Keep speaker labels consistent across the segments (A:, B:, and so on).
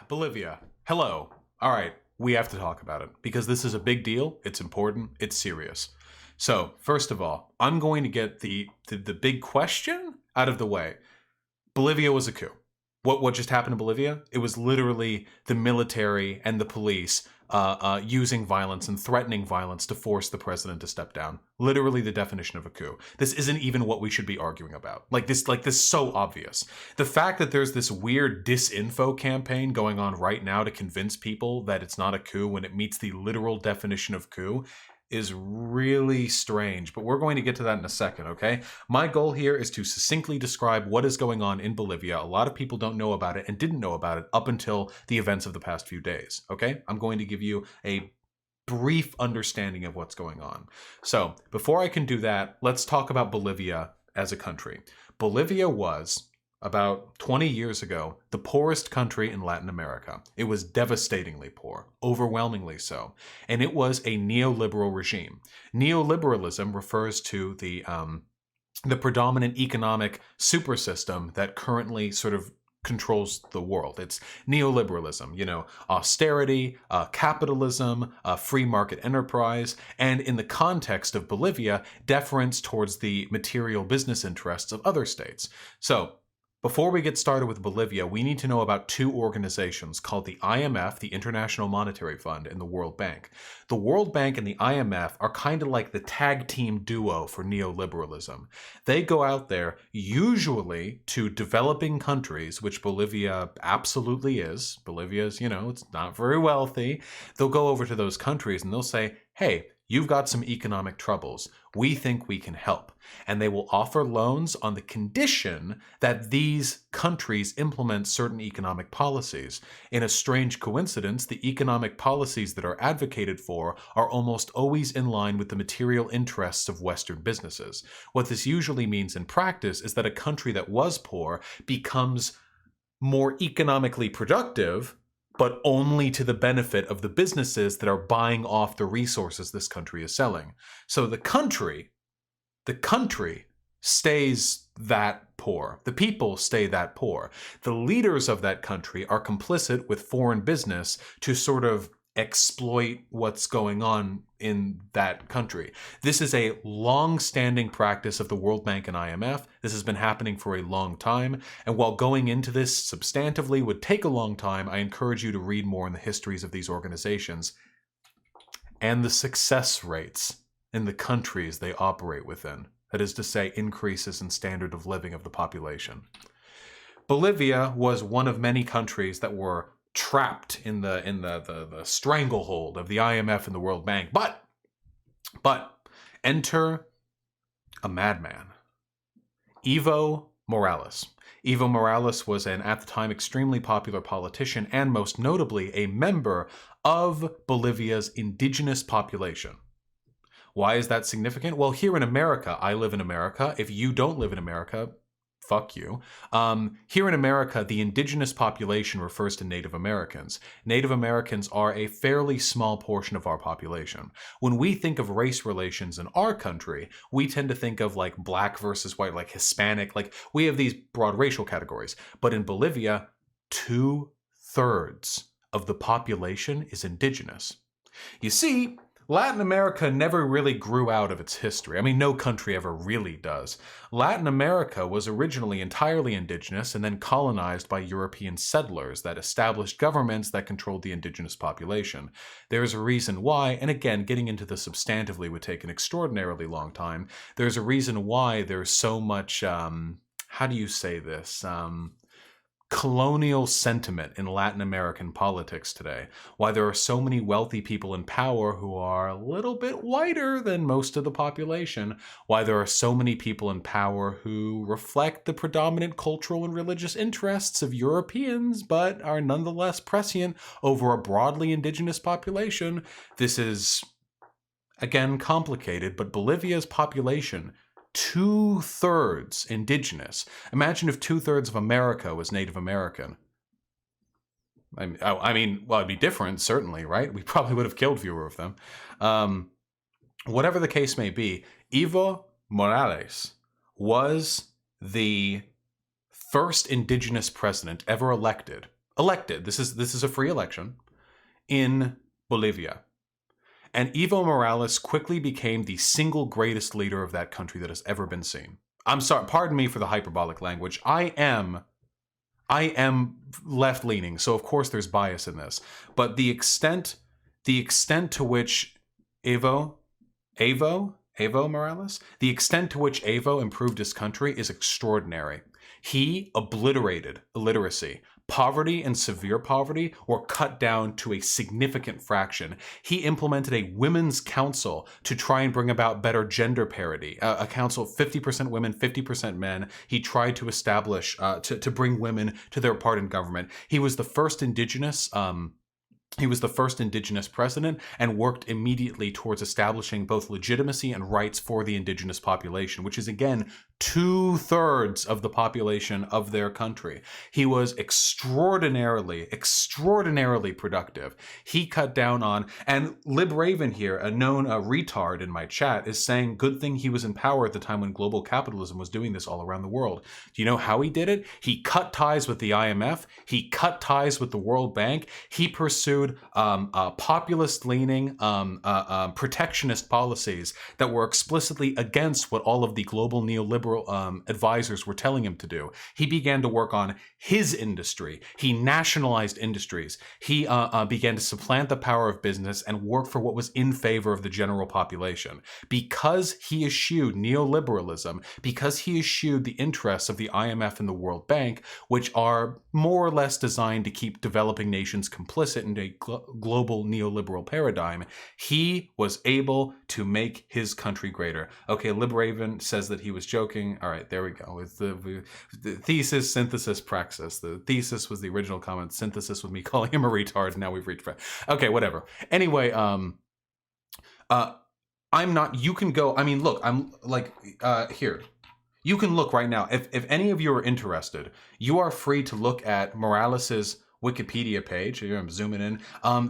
A: Bolivia. Hello. All right, we have to talk about it because this is a big deal. It's important. It's serious. So, first of all, I'm going to get the big question out of the way. Bolivia was a coup. What just happened in Bolivia? It was literally the military and the police using violence and threatening violence to force the president to step down. Literally the definition of a coup. This isn't even what we should be arguing about. Like this so obvious. The fact that there's this weird disinfo campaign going on right now to convince people that it's not a coup when it meets the literal definition of coup is really strange, but we're going to get to that in a second, okay? My goal here is to succinctly describe what is going on in Bolivia. A lot of people don't know about it and didn't know about it up until the events of the past few days, okay? I'm going to give you a brief understanding of what's going on. So, before I can do that, let's talk about Bolivia as a country. Bolivia was, about 20 years ago, the poorest country in Latin America. It was devastatingly poor, overwhelmingly so, and it was a neoliberal regime. Neoliberalism refers to the predominant economic super system that currently sort of controls the world. It's neoliberalism, austerity, capitalism, free market enterprise, and in the context of Bolivia, deference towards the material business interests of other states. So, before we get started with Bolivia, we need to know about two organizations called the IMF, the International Monetary Fund, and the World Bank. The World Bank and the IMF are kind of like the tag team duo for neoliberalism. They go out there usually to developing countries, which Bolivia absolutely is. Bolivia's, it's not very wealthy. They'll go over to those countries and they'll say, hey, you've got some economic troubles. We think we can help. And they will offer loans on the condition that these countries implement certain economic policies. In a strange coincidence, the economic policies that are advocated for are almost always in line with the material interests of Western businesses. What this usually means in practice is that a country that was poor becomes more economically productive, but only to the benefit of the businesses that are buying off the resources this country is selling. So the country stays that poor. The people stay that poor. The leaders of that country are complicit with foreign business to sort of exploit what's going on in that country. This is a long-standing practice of the World Bank and IMF. This has been happening for a long time, and while going into this substantively would take a long time, I encourage you to read more in the histories of these organizations and the success rates in the countries they operate within. That is to say, increases in standard of living of the population. Bolivia was one of many countries that were trapped in the stranglehold of the IMF and the World Bank. But enter a madman, Evo Morales. Evo Morales was an, at the time, extremely popular politician and most notably a member of Bolivia's indigenous population. Why is that significant? Well, here in America, I live in America. If you don't live in America, fuck you. Here in America, the indigenous population refers to Native Americans. Native Americans are a fairly small portion of our population. When we think of race relations in our country, we tend to think of like black versus white, like Hispanic, like we have these broad racial categories. But in Bolivia, 2/3 of the population is indigenous. You see, Latin America never really grew out of its history. I mean, no country ever really does. Latin America was originally entirely indigenous and then colonized by European settlers that established governments that controlled the indigenous population. There's a reason why, and again, getting into this substantively would take an extraordinarily long time. There's a reason why there's so much, how do you say this? Colonial sentiment in Latin American politics today, why there are so many wealthy people in power who are a little bit whiter than most of the population, why there are so many people in power who reflect the predominant cultural and religious interests of Europeans, but are nonetheless prescient over a broadly indigenous population. This is, again, complicated, but Bolivia's population, 2/3 indigenous. Imagine if 2/3 of America was Native American. I mean, well, it'd be different, certainly, right? We probably would have killed fewer of them. Whatever the case may be, Evo Morales was the first indigenous president ever elected elected. This is a free election in Bolivia. And Evo Morales quickly became the single greatest leader of that country that has ever been seen. I'm sorry, pardon me for the hyperbolic language. I am left-leaning, so of course there's bias in this. But the extent to which Evo Morales, the extent to which Evo improved his country is extraordinary. He obliterated illiteracy. Poverty and severe poverty were cut down to a significant fraction. He implemented a women's council to try and bring about better gender parity. A council of 50% women, 50% men. He tried to establish, to bring women to their part in government. He was the first indigenous president and worked immediately towards establishing both legitimacy and rights for the indigenous population, which is, again, 2/3 of the population of their country. He was extraordinarily productive. He cut down on, and Lib Raven here, a known retard in my chat, is saying good thing he was in power at the time when global capitalism was doing this all around the world. Do you know how he did it? He cut ties with the IMF. He cut ties with the World Bank. He pursued populist-leaning, protectionist policies that were explicitly against what all of the global neoliberal advisors were telling him to do. He began to work on his industry. He nationalized industries. He began to supplant the power of business and work for what was in favor of the general population. Because he eschewed neoliberalism, because he eschewed the interests of the IMF and the World Bank, which are more or less designed to keep developing nations complicit in a global neoliberal paradigm, he was able to make his country greater. Okay, Lib Raven says that he was joking. All right, there we go. It's the thesis, synthesis, praxis. The thesis was the original comment. Synthesis was me calling him a retard. And now we've reached. Okay, whatever. Anyway, I'm not. You can go. I mean, look. I'm like here. You can look right now. If any of you are interested, you are free to look at Morales's Wikipedia page. Here, I'm zooming in.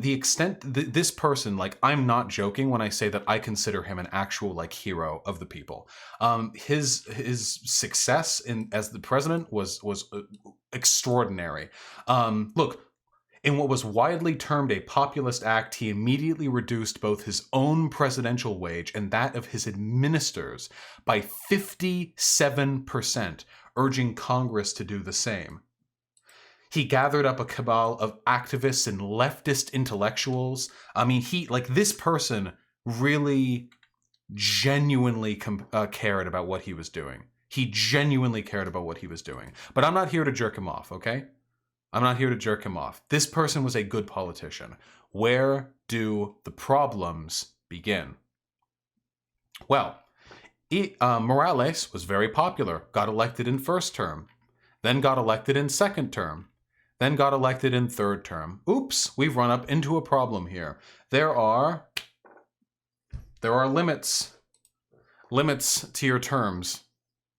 A: The extent this person, like, I'm not joking when I say that I consider him an actual like hero of the people. His success as the president was extraordinary. Look. In what was widely termed a populist act, he immediately reduced both his own presidential wage and that of his administrators by 57%, urging Congress to do the same. He gathered up a cabal of activists and leftist intellectuals. I mean, this person really genuinely cared about what he was doing. He genuinely cared about what he was doing. But I'm not here to jerk him off, okay? I'm not here to jerk him off. This person was a good politician. Where do the problems begin? Well, Morales was very popular, got elected in first term, then got elected in second term, then got elected in third term. Oops, we've run up into a problem here. There are limits to your terms.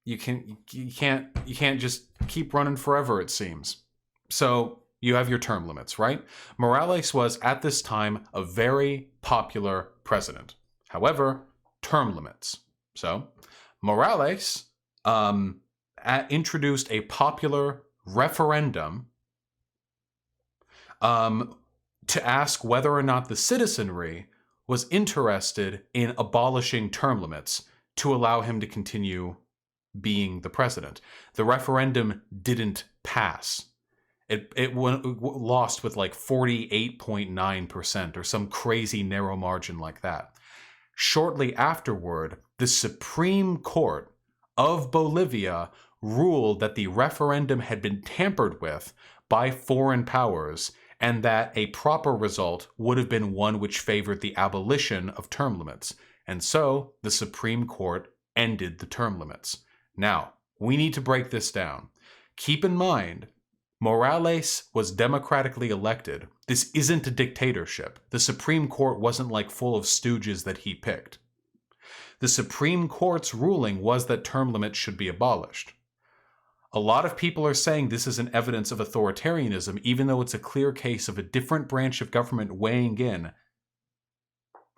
A: You can't just keep running forever, it seems. So you have your term limits, right? Morales was, at this time, a very popular president. However, term limits. So Morales introduced a popular referendum to ask whether or not the citizenry was interested in abolishing term limits to allow him to continue being the president. The referendum didn't pass. It lost with like 48.9% or some crazy narrow margin like that. Shortly afterward, the Supreme Court of Bolivia ruled that the referendum had been tampered with by foreign powers and that a proper result would have been one which favored the abolition of term limits. And so the Supreme Court ended the term limits. Now, we need to break this down. Keep in mind, Morales was democratically elected. This isn't a dictatorship. The Supreme Court wasn't like full of stooges that he picked. The Supreme Court's ruling was that term limits should be abolished. A lot of people are saying this is an evidence of authoritarianism, even though it's a clear case of a different branch of government weighing in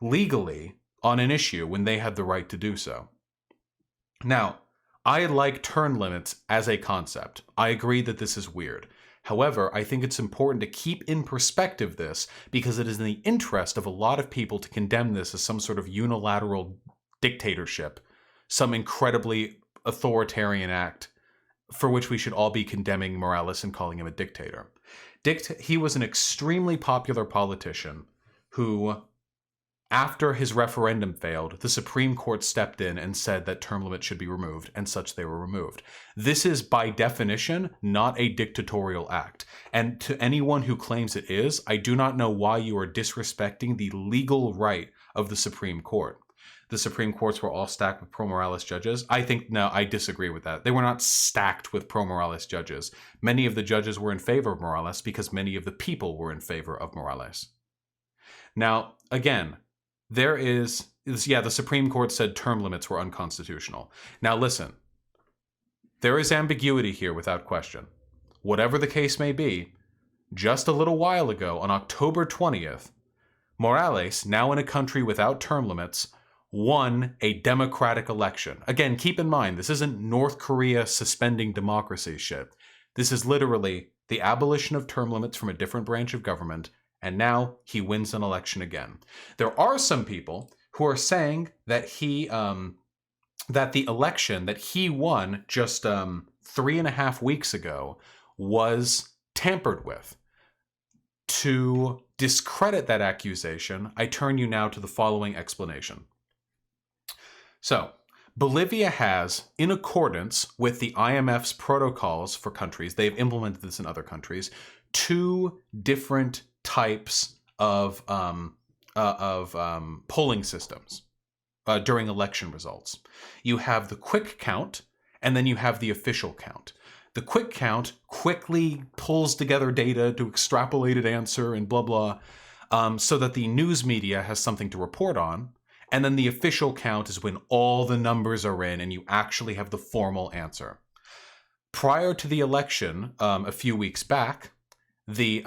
A: legally on an issue when they had the right to do so. Now, I like term limits as a concept. I agree that this is weird. However, I think it's important to keep in perspective this because it is in the interest of a lot of people to condemn this as some sort of unilateral dictatorship, some incredibly authoritarian act for which we should all be condemning Morales and calling him a dictator. He was an extremely popular politician who, after his referendum failed, the Supreme Court stepped in and said that term limits should be removed, and such they were removed. This is, by definition, not a dictatorial act. And to anyone who claims it is, I do not know why you are disrespecting the legal right of the Supreme Court. The Supreme Courts were all stacked with pro-Morales judges. No, I disagree with that. They were not stacked with pro-Morales judges. Many of the judges were in favor of Morales because many of the people were in favor of Morales. Now, again, the Supreme Court said term limits were unconstitutional. Now listen, there is ambiguity here without question. Whatever the case may be, just a little while ago, on October 20th, Morales, now in a country without term limits, won a democratic election. Again, keep in mind, this isn't North Korea suspending democracy shit. This is literally the abolition of term limits from a different branch of government, and now he wins an election again. There are some people who are saying that that the election that he won just 3.5 weeks ago was tampered with. To discredit that accusation, I turn you now to the following explanation. So, Bolivia has, in accordance with the IMF's protocols for countries, they've implemented this in other countries, 2 different types of polling systems during election results. You have the quick count, and then you have the official count. The quick count quickly pulls together data to extrapolate an answer and blah, blah, so that the news media has something to report on. And then the official count is when all the numbers are in and you actually have the formal answer. Prior to the election, a few weeks back, the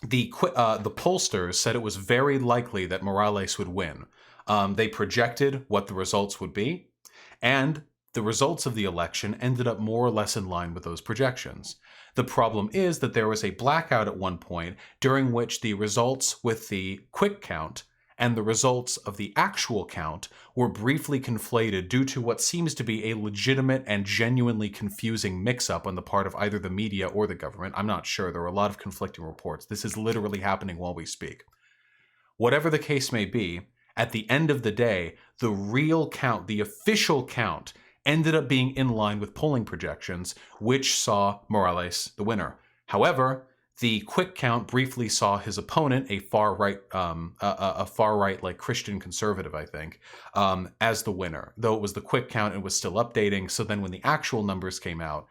A: pollsters said it was very likely that Morales would win. They projected what the results would be, and the results of the election ended up more or less in line with those projections. The problem is that there was a blackout at one point during which the results with the quick count and the results of the actual count were briefly conflated due to what seems to be a legitimate and genuinely confusing mix-up on the part of either the media or the government. I'm not sure. There are a lot of conflicting reports. This is literally happening while we speak. Whatever the case may be, at the end of the day, the real count, the official count, ended up being in line with polling projections, which saw Morales the winner. However, the quick count briefly saw his opponent, a far right like Christian conservative, I think, as the winner. Though it was the quick count, it was still updating. So then when the actual numbers came out,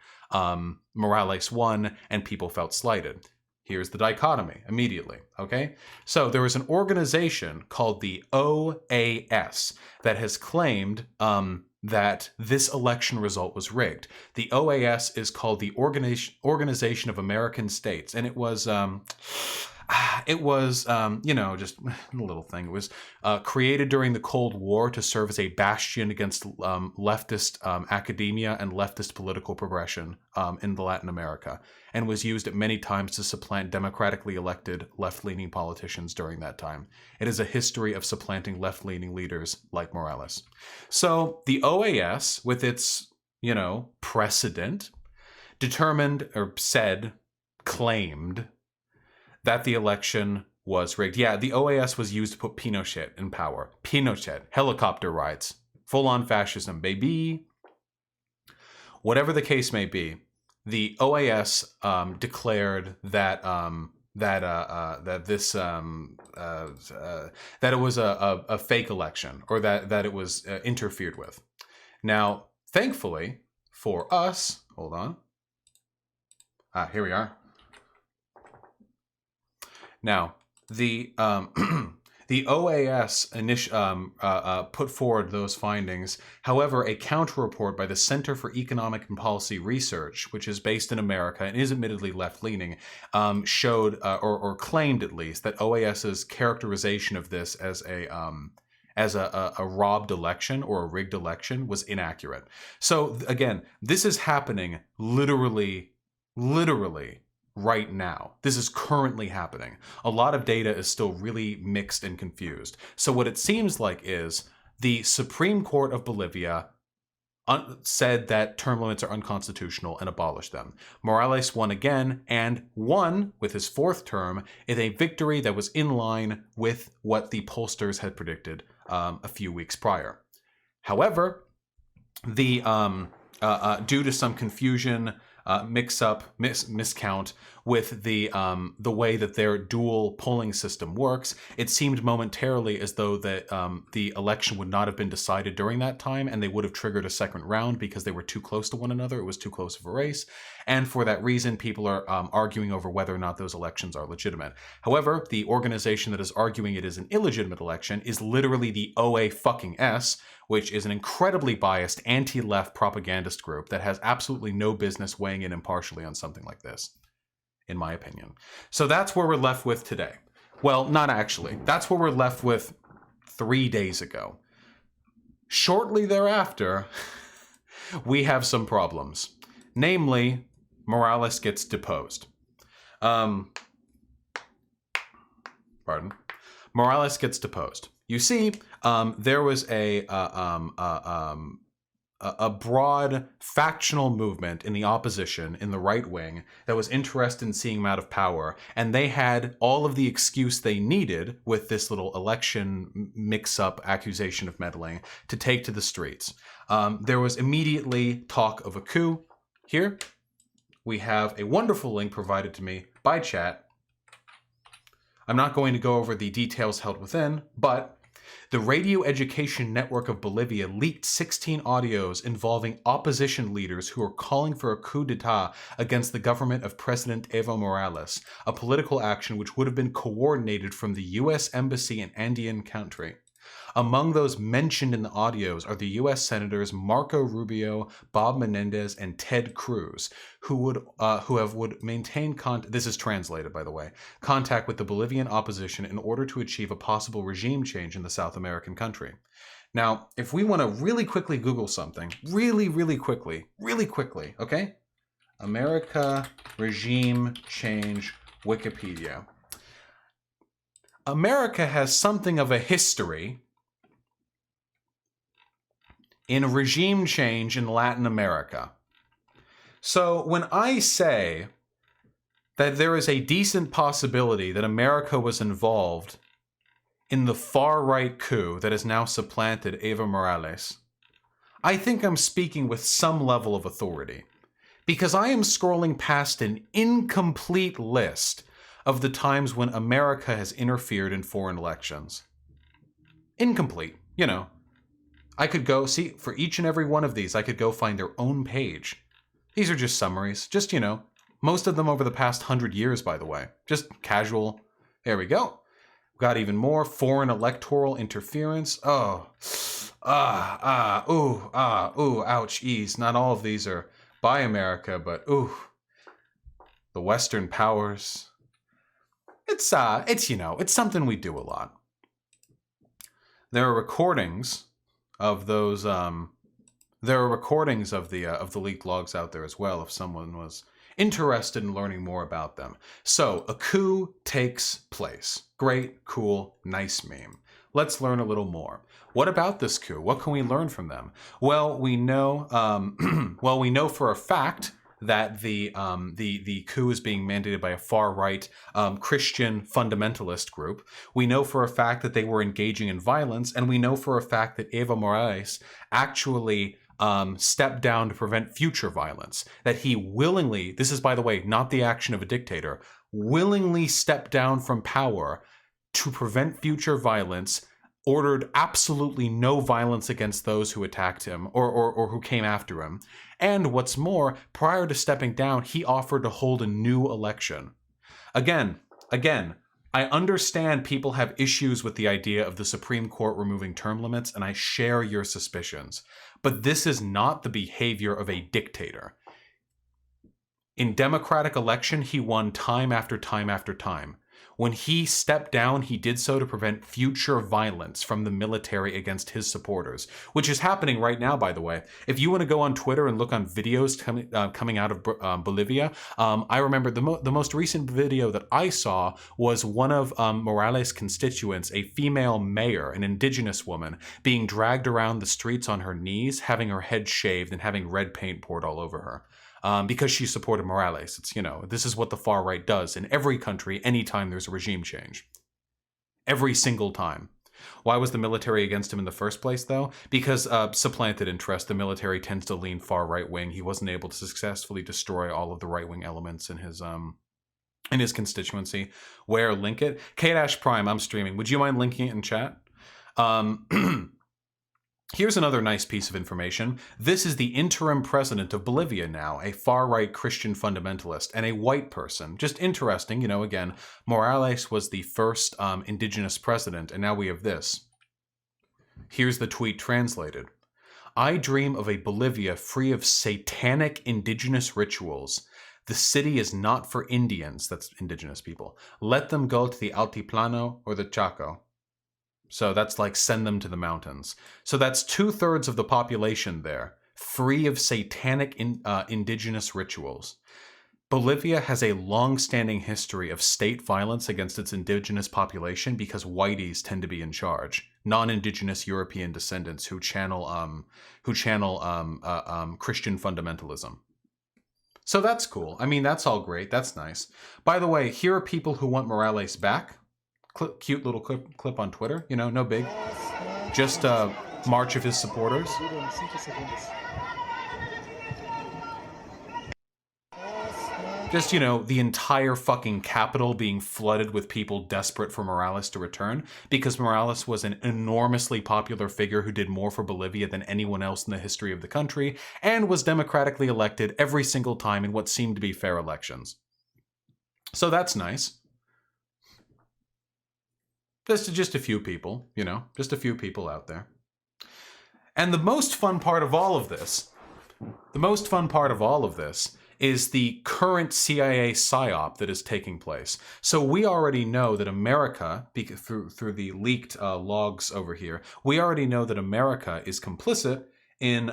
A: Morales won and people felt slighted. Here's the dichotomy immediately, okay? So there is an organization called the OAS that has claimed that this election result was rigged. The OAS is called the Organization of American States, and it was just a little thing. It was created during the Cold War to serve as a bastion against leftist academia and leftist political progression in Latin America, and was used at many times to supplant democratically elected left-leaning politicians during that time. It is a history of supplanting left-leaning leaders like Morales. So the OAS, with its, precedent, determined or claimed that the election was rigged. Yeah, the OAS was used to put Pinochet in power. Pinochet, helicopter rides, full-on fascism, baby. Whatever the case may be, the OAS declared that it was a fake election, or that it was interfered with. Now, thankfully for us, hold on. Here we are. Now, the OAS put forward those findings. However, a counter-report by the Center for Economic and Policy Research, which is based in America and is admittedly left-leaning, showed or claimed at least that OAS's characterization of this as a robbed election or a rigged election was inaccurate. So again, this is happening literally right now. This is currently happening. A lot of data is still really mixed and confused. So what it seems like is the Supreme Court of Bolivia said that term limits are unconstitutional and abolished them. Morales won again and won with his fourth term in a victory that was in line with what the pollsters had predicted a few weeks prior. However, the due to some confusion, mix-up, miscount with the way that their dual polling system works, it seemed momentarily as though that the election would not have been decided during that time, and they would have triggered a second round because they were too close to one another. It was too close of a race, and for that reason, people are arguing over whether or not those elections are legitimate. However, the organization that is arguing it is an illegitimate election is literally the OAS, which is an incredibly biased anti-left propagandist group that has absolutely no business weighing in impartially on something like this, in my opinion. So that's where we're left with today. Well, not actually. That's where we're left with 3 days ago. Shortly thereafter, we have some problems. Namely, Morales gets deposed. Morales gets deposed. You see, there was a broad factional movement in the opposition, in the right wing, that was interested in seeing him out of power, and they had all of the excuse they needed with this little election mix-up accusation of meddling to take to the streets. There was immediately talk of a coup. Here, we have a wonderful link provided to me by chat. I'm not going to go over the details held within, but the Radio Education Network of Bolivia leaked 16 audios involving opposition leaders who are calling for a coup d'etat against the government of President Evo Morales, a political action which would have been coordinated from the U.S. Embassy in Andean country. Among those mentioned in the audios are the U.S. Senators Marco Rubio, Bob Menendez, and Ted Cruz, who would maintain this is translated, by the way, contact with the Bolivian opposition in order to achieve a possible regime change in the South American country. Now, if we want to really quickly Google something, really quickly, okay? America regime change Wikipedia. America has something of a history in regime change in Latin America. So when I say that there is a decent possibility that America was involved in the far-right coup that has now supplanted Evo Morales, I think I'm speaking with some level of authority, because I am scrolling past an incomplete list of the times when America has interfered in foreign elections. Incomplete, you know. I could go, see, for each and every one of these, I could go find their own page. These are just summaries, just, you know, most of them over the past 100 years, by the way. Just casual. There we go. Got even more foreign electoral interference. Oh, ouch, ease. Not all of these are by America, but the Western powers. It's you know, it's something we do a lot. There are recordings of those. There are recordings of the leaked logs out there as well, if someone was interested in learning more about them. So a coup takes place. Great, cool, nice meme. Let's learn a little more. What about this coup? What can we learn from them? Well, we know. We know for a fact that the coup is being mandated by a far-right Christian fundamentalist group. We know for a fact that they were engaging in violence, and we know for a fact that Evo Morales actually stepped down to prevent future violence. That he willingly, this is, by the way, not the action of a dictator, willingly stepped down from power to prevent future violence, ordered absolutely no violence against those who attacked him or who came after him. And what's more, prior to stepping down, he offered to hold a new election. Again, I understand people have issues with the idea of the Supreme Court removing term limits, and I share your suspicions. But this is not the behavior of a dictator. In democratic election, he won time after time after time. When he stepped down, he did so to prevent future violence from the military against his supporters, which is happening right now, by the way. If you want to go on Twitter and look on videos coming out of Bolivia, I remember the most recent video that I saw was one of Morales' constituents, a female mayor, an indigenous woman, being dragged around the streets on her knees, having her head shaved and having red paint poured all over her. Because she supported Morales. It's, this is what the far right does in every country anytime there's a regime change. Every single time. Why was the military against him in the first place, though? Because supplanted interest. The military tends to lean far right-wing. He wasn't able to successfully destroy all of the right-wing elements in his constituency. Where? Link it? K-Prime, I'm streaming. Would you mind linking it in chat? Here's another nice piece of information. This is the interim president of Bolivia now, a far-right Christian fundamentalist and a white person. Just interesting, again, Morales was the first indigenous president, and now we have this. Here's the tweet translated. I dream of a Bolivia free of satanic indigenous rituals. The city is not for Indians, that's indigenous people. Let them go to the Altiplano or the Chaco. So that's like send them to the mountains. So that's 2/3 of the population there, free of satanic indigenous rituals. Bolivia has a long-standing history of state violence against its indigenous population because whiteys tend to be in charge, non-indigenous European descendants who channel Christian fundamentalism. So that's cool. I mean, that's all great. That's nice. By the way, here are people who want Morales back. Cute little clip on Twitter, no big. Just a march of his supporters. Just, the entire fucking capital being flooded with people desperate for Morales to return because Morales was an enormously popular figure who did more for Bolivia than anyone else in the history of the country and was democratically elected every single time in what seemed to be fair elections. So that's nice. Just a few people, just a few people out there. And the most fun part of all of this, is the current CIA psyop that is taking place. So we already know that America, through the leaked logs over here, we already know that America is complicit in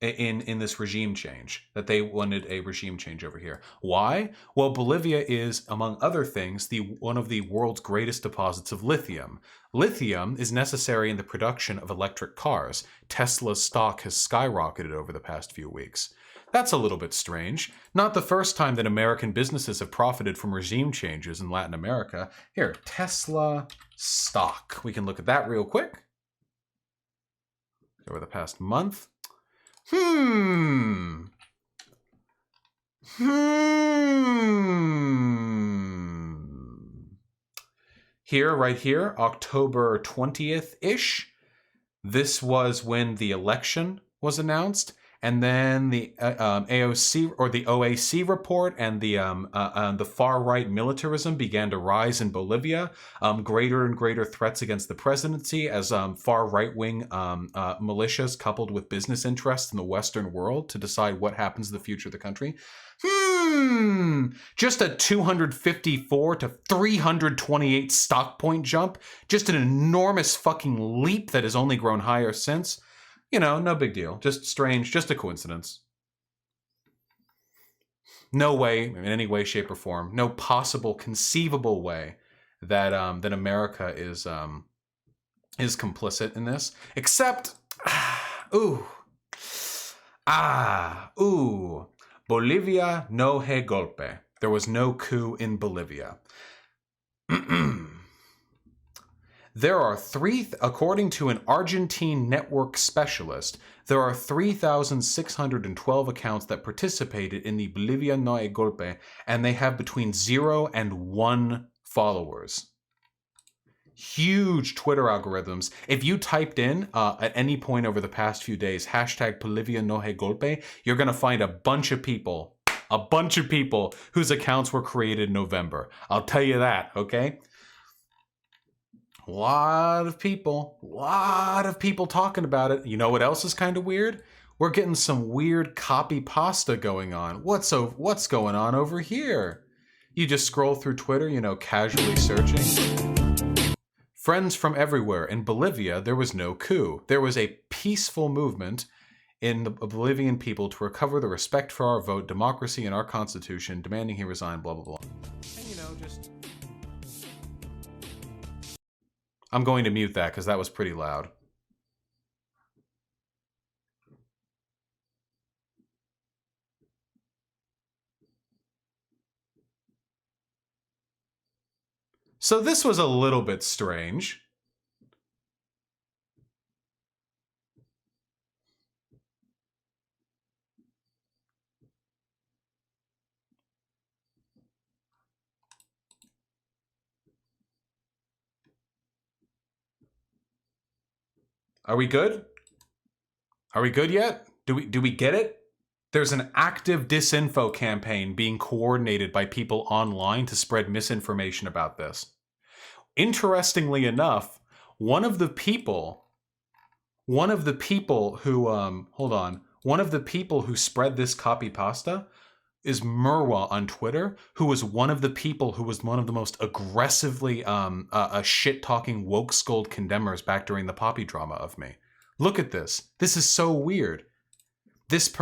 A: this regime change, that they wanted a regime change over here. Why? Well, Bolivia is, among other things, one of the world's greatest deposits of lithium. Lithium is necessary in the production of electric cars. Tesla's stock has skyrocketed over the past few weeks. That's a little bit strange. Not the first time that American businesses have profited from regime changes in Latin America. Here, Tesla stock. We can look at that real quick. Over the past month. Here, right here, October 20th-ish. This was when the election was announced. And then the AOC or the OAC report and the far-right militarism began to rise in Bolivia. Greater and greater threats against the presidency as far right-wing militias coupled with business interests in the Western world to decide what happens to the future of the country. Just a 254 to 328 stock point jump. Just an enormous fucking leap that has only grown higher since. No big deal. Just strange. Just a coincidence. No way, in any way, shape, or form, no possible conceivable way that that America is complicit in this. Except, Bolivia no hay golpe. There was no coup in Bolivia. There are according to an Argentine network specialist, there are 3,612 accounts that participated in the Bolivia no hay golpe, and they have between 0 and 1 followers. Huge Twitter algorithms. If you typed in at any point over the past few days, hashtag Bolivia no hay golpe, you're going to find a bunch of people whose accounts were created in November. I'll tell you that, okay? A lot of people talking about it. You know what else is kind of weird? We're getting some weird copy pasta going on. What's going on over here? You just scroll through Twitter, you know, casually searching. Friends from everywhere. In Bolivia, there was no coup. There was a peaceful movement in the Bolivian people to recover the respect for our vote, democracy, and our constitution, demanding he resign, blah, blah, blah. And, you know, just... I'm going to mute that because that was pretty loud. So this was a little bit strange. Are we good? Are we good yet? Do we get it? There's an active disinfo campaign being coordinated by people online to spread misinformation about this. Interestingly enough, one of the people who spread this copy pasta is Merwa on Twitter, who was one of the people who was one of the most aggressively shit-talking woke scold condemners back during the Poppy drama of me. Look at this. This is so weird. This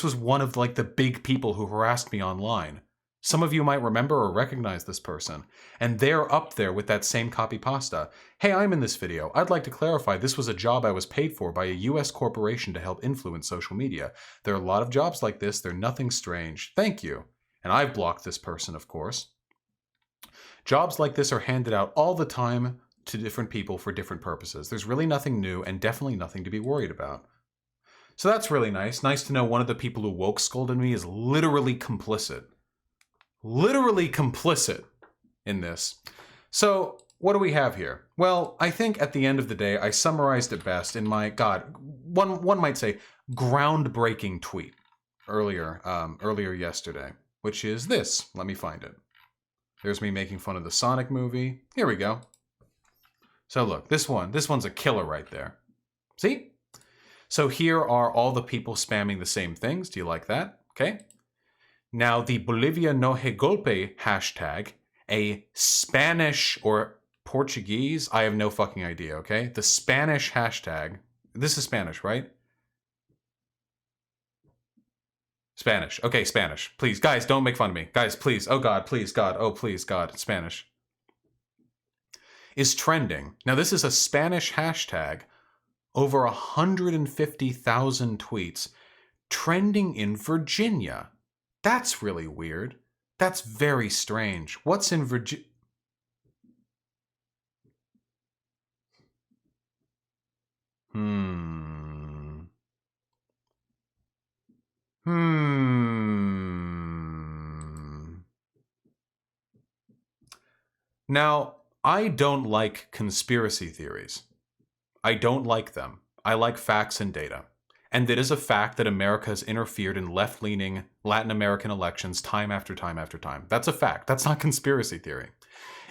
A: was one of like the big people who harassed me online. Some of you might remember or recognize this person, and they're up there with that same copy pasta. Hey, I'm in this video. I'd like to clarify this was a job I was paid for by a US corporation to help influence social media. There are a lot of jobs like this. They're nothing strange. Thank you. And I've blocked this person, of course. Jobs like this are handed out all the time to different people for different purposes. There's really nothing new and definitely nothing to be worried about. So that's really nice. Nice to know one of the people who woke scolded me is literally complicit. Literally complicit in this. So what do we have here? Well, I think at the end of the day, I summarized it best in my, one might say, groundbreaking tweet earlier yesterday, which is this. Let me find it. There's me making fun of the Sonic movie. Here we go. So look, this one's a killer right there. See? So here are all the people spamming the same things. Do you like that? Okay. Now, the Bolivia no he golpe hashtag, a Spanish or Portuguese, I have no fucking idea, okay? The Spanish hashtag, this is Spanish, right? Spanish. Okay, Spanish. Please, guys, don't make fun of me. Guys, please. Oh, God, please, God. Oh, please, God. Spanish. Is trending. Now, this is a Spanish hashtag, over 150,000 tweets, trending in Virginia. That's really weird. That's very strange. What's in Virginia? Now, I don't like conspiracy theories. I don't like them. I like facts and data. And it is a fact that America has interfered in left-leaning Latin American elections time after time after time. That's a fact. That's not conspiracy theory.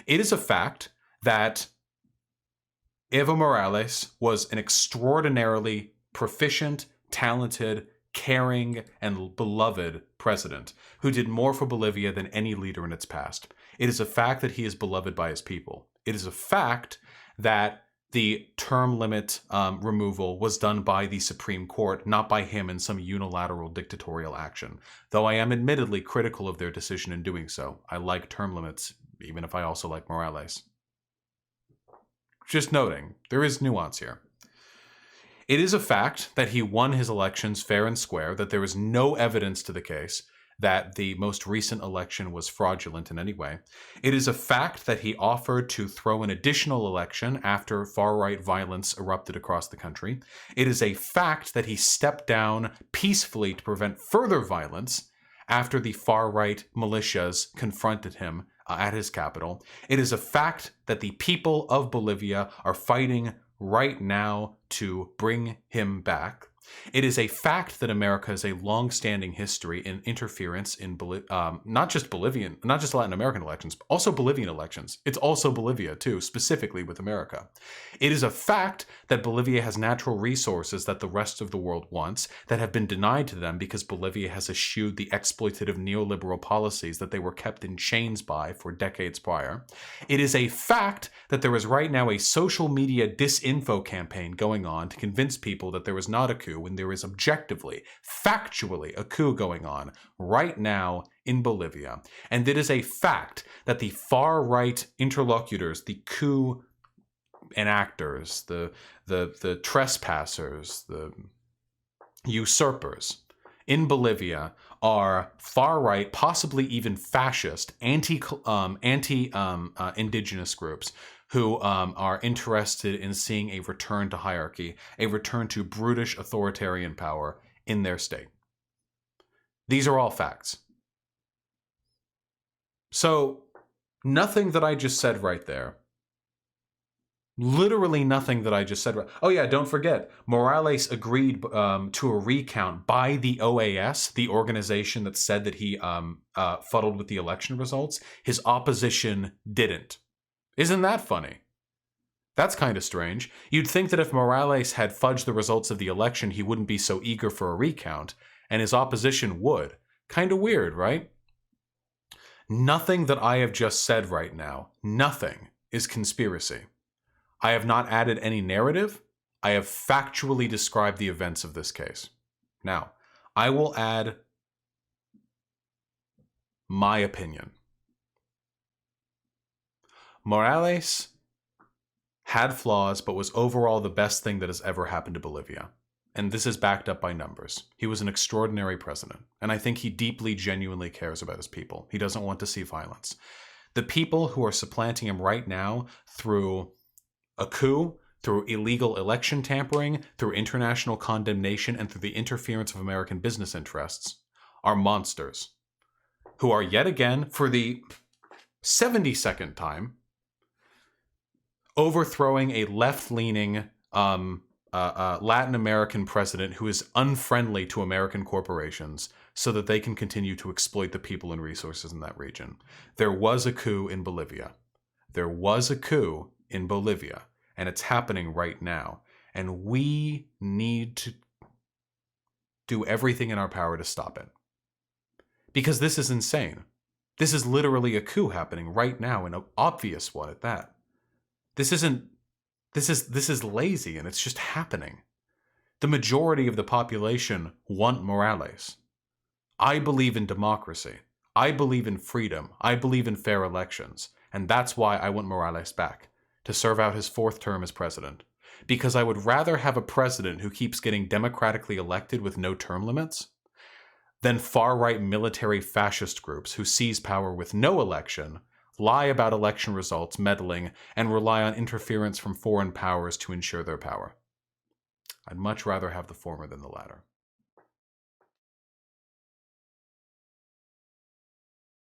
A: It is a fact that Evo Morales was an extraordinarily proficient, talented, caring, and beloved president who did more for Bolivia than any leader in its past. It is a fact that he is beloved by his people. It is a fact that the term limit removal was done by the Supreme Court, not by him in some unilateral dictatorial action. Though I am admittedly critical of their decision in doing so. I like term limits, even if I also like Morales. Just noting, there is nuance here. It is a fact that he won his elections fair and square, that there is no evidence to the case that the most recent election was fraudulent in any way. It is a fact that he offered to throw an additional election after far-right violence erupted across the country. It is a fact that he stepped down peacefully to prevent further violence after the far-right militias confronted him at his capital. It is a fact that the people of Bolivia are fighting right now to bring him back. It is a fact that America has a long-standing history in interference in not just Latin American elections, but also Bolivian elections. It's also Bolivia, too, specifically with America. It is a fact that Bolivia has natural resources that the rest of the world wants that have been denied to them because Bolivia has eschewed the exploitative neoliberal policies that they were kept in chains by for decades prior. It is a fact that there is right now a social media disinfo campaign going on to convince people that there is not a coup when there is objectively, factually, a coup going on right now in Bolivia. And it is a fact that the far-right interlocutors, the coup enactors, the trespassers, the usurpers in Bolivia are far-right, possibly even fascist, anti-indigenous groups who are interested in seeing a return to hierarchy, a return to brutish authoritarian power in their state. These are all facts. So nothing that I just said right there, literally nothing that I just said. Oh yeah, don't forget, Morales agreed to a recount by the OAS, the organization that said that he fuddled with the election results. His opposition didn't. Isn't that funny? That's kind of strange. You'd think that if Morales had fudged the results of the election, he wouldn't be so eager for a recount, and his opposition would. Kind of weird, right? Nothing that I have just said right now, nothing, is conspiracy. I have not added any narrative. I have factually described the events of this case. Now, I will add my opinion. Morales had flaws, but was overall the best thing that has ever happened to Bolivia. And this is backed up by numbers. He was an extraordinary president, and I think he deeply, genuinely cares about his people. He doesn't want to see violence. The people who are supplanting him right now through a coup, through illegal election tampering, through international condemnation, and through the interference of American business interests are monsters who are yet again, for the 72nd time, overthrowing a left-leaning Latin American president who is unfriendly to American corporations so that they can continue to exploit the people and resources in that region. There was a coup in Bolivia. There was a coup in Bolivia, and it's happening right now. And we need to do everything in our power to stop it. Because this is insane. This is literally a coup happening right now, and an obvious one at that. This is lazy, and it's just happening. The majority of the population want Morales. I believe in democracy. I believe in freedom. I believe in fair elections. And that's why I want Morales back, to serve out his 4th term as president. Because I would rather have a president who keeps getting democratically elected with no term limits than far-right military fascist groups who seize power with no election, lie about election results, meddling, and rely on interference from foreign powers to ensure their power. I'd much rather have the former than the latter.